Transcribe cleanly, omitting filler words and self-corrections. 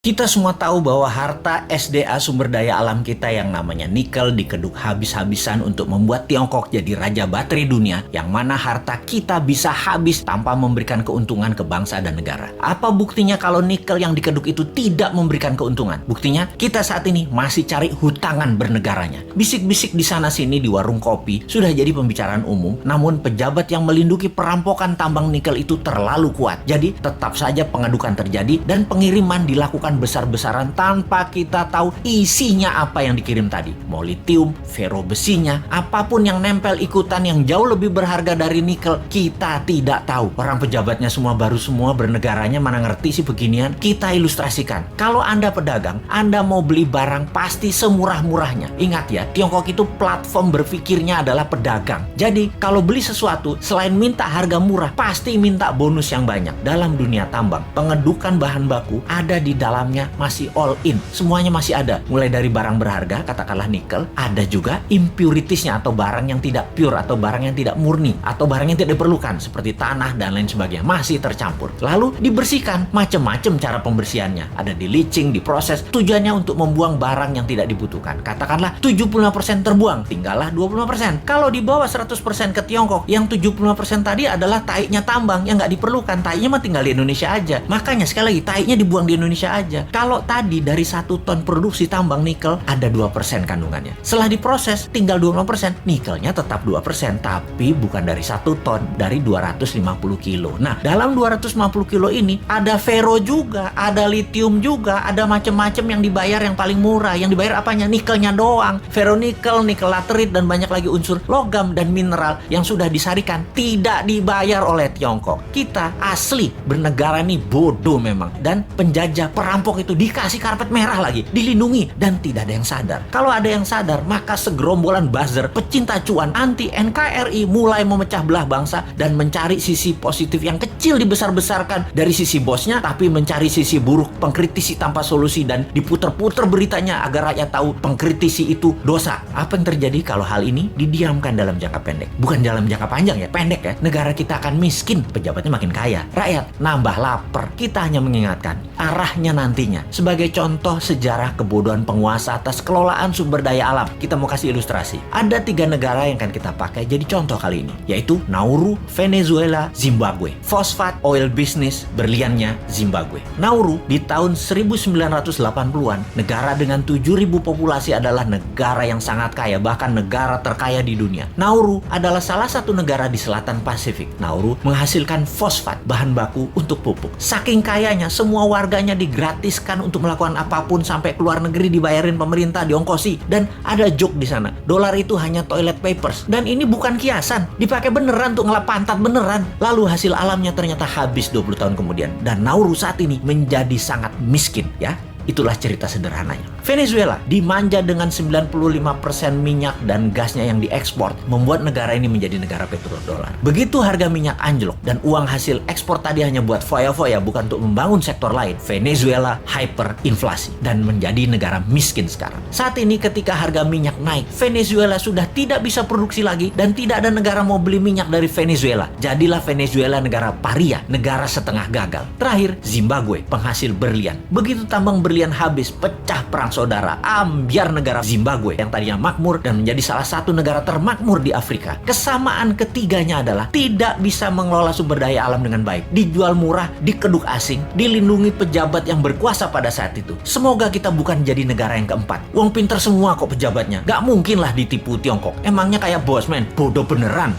Kita semua tahu bahwa harta SDA sumber daya alam kita yang namanya nikel dikeduk habis-habisan untuk membuat Tiongkok jadi raja baterai dunia, yang mana harta kita bisa habis tanpa memberikan keuntungan ke bangsa dan negara. Apa buktinya kalau nikel yang dikeduk itu tidak memberikan keuntungan? Buktinya kita saat ini masih cari hutangan bernegaranya. Bisik-bisik di sana-sini di warung kopi sudah jadi pembicaraan umum, namun pejabat yang melindungi perampokan tambang nikel itu terlalu kuat. Jadi tetap saja pengadukan terjadi dan pengiriman dilakukan besar-besaran tanpa kita tahu isinya apa yang dikirim tadi. Mau litium, fero besinya, apapun yang nempel ikutan yang jauh lebih berharga dari nikel, kita tidak tahu. Orang pejabatnya semua baru semua, bernegaranya mana ngerti sih beginian. Kita ilustrasikan. Kalau Anda pedagang, Anda mau beli barang pasti semurah-murahnya. Ingat ya, Tiongkok itu platform berpikirnya adalah pedagang. Jadi kalau beli sesuatu, selain minta harga murah, pasti minta bonus yang banyak. Dalam dunia tambang, pengedukan bahan baku ada di dalamnya masih all in. Semuanya masih ada. Mulai dari barang berharga, katakanlah nikel, ada juga impuritiesnya atau barang yang tidak pure atau barang yang tidak murni atau barang yang tidak diperlukan seperti tanah dan lain sebagainya. Masih tercampur. Lalu dibersihkan. Macam-macam cara pembersihannya. Ada di leaching, diproses. Tujuannya untuk membuang barang yang tidak dibutuhkan. Katakanlah 75% terbuang, tinggallah 25%. Kalau dibawa 100% ke Tiongkok, yang 75% tadi adalah taiknya tambang yang nggak diperlukan. Taiknya mah tinggal di Indonesia aja. Makanya sekali lagi, taiknya dibuang di Indonesia aja. Kalau tadi dari 1 ton produksi tambang nikel ada 2% kandungannya. Setelah diproses tinggal 20%, nikelnya tetap 2%, tapi bukan dari 1 ton, dari 250 kilo. Nah, dalam 250 kilo ini ada fero juga, ada litium juga, ada macam-macam yang dibayar yang paling murah. Yang dibayar apanya? Nikelnya doang. Feronikel, nikel laterit, dan banyak lagi unsur logam dan mineral yang sudah disarikan tidak dibayar oleh Tiongkok. Kita asli bernegara ini bodoh memang. Dan penjajah perampok itu dikasih karpet merah lagi, dilindungi, dan tidak ada yang sadar. Kalau ada yang sadar, maka segerombolan buzzer pecinta cuan anti NKRI mulai memecah belah bangsa dan mencari sisi positif yang kecil dibesar-besarkan dari sisi bosnya, tapi mencari sisi buruk, pengkritisi tanpa solusi, dan diputer-puter beritanya agar rakyat tahu pengkritisi itu dosa. Apa yang terjadi kalau hal ini didiamkan dalam jangka pendek? Bukan dalam jangka panjang ya, pendek ya. Negara kita akan miskin, pejabatnya makin kaya, rakyat nambah lapar. Kita hanya mengingatkan arahnya nantinya. Sebagai contoh sejarah kebodohan penguasa atas kelolaan sumber daya alam, kita mau kasih ilustrasi. Ada 3 negara yang akan kita pakai jadi contoh kali ini, yaitu Nauru, Venezuela, Zimbabwe. Fosfat, oil business, berliannya Zimbabwe. Nauru di tahun 1980-an, negara dengan 7.000 populasi adalah negara yang sangat kaya, bahkan negara terkaya di dunia. Nauru adalah salah satu negara di selatan Pasifik. Nauru menghasilkan fosfat, bahan baku untuk pupuk. Saking kayanya, semua warganya digratiskan untuk melakukan apapun, sampai keluar negeri dibayarin pemerintah, diongkosi. Dan ada joke di sana, dolar itu hanya toilet papers. Dan ini bukan kiasan, dipakai beneran untuk ngelap pantat beneran. Lalu hasil alamnya ternyata habis 20 tahun kemudian. Dan Nauru saat ini menjadi sangat miskin ya. Itulah cerita sederhananya. Venezuela dimanja dengan 95% minyak dan gasnya yang diekspor, membuat negara ini menjadi negara petrodolar. Begitu harga minyak anjlok dan uang hasil ekspor tadi hanya buat foya-foya, bukan untuk membangun sektor lain, Venezuela hyperinflasi dan menjadi negara miskin sekarang. Saat ini ketika harga minyak naik, Venezuela sudah tidak bisa produksi lagi dan tidak ada negara mau beli minyak dari Venezuela. Jadilah Venezuela negara paria, negara setengah gagal. Terakhir, Zimbabwe, penghasil berlian. Begitu tambang berlian habis, pecah perang saudara, ambyar negara Zimbabwe yang tadinya makmur dan menjadi salah satu negara termakmur di Afrika. Kesamaan ketiganya adalah tidak bisa mengelola sumber daya alam dengan baik, dijual murah, dikeduk asing, dilindungi pejabat yang berkuasa pada saat itu. Semoga kita bukan jadi negara yang keempat. Uang pinter semua kok pejabatnya, gak mungkin lah ditipu Tiongkok. Emangnya kayak bos men, bodoh beneran.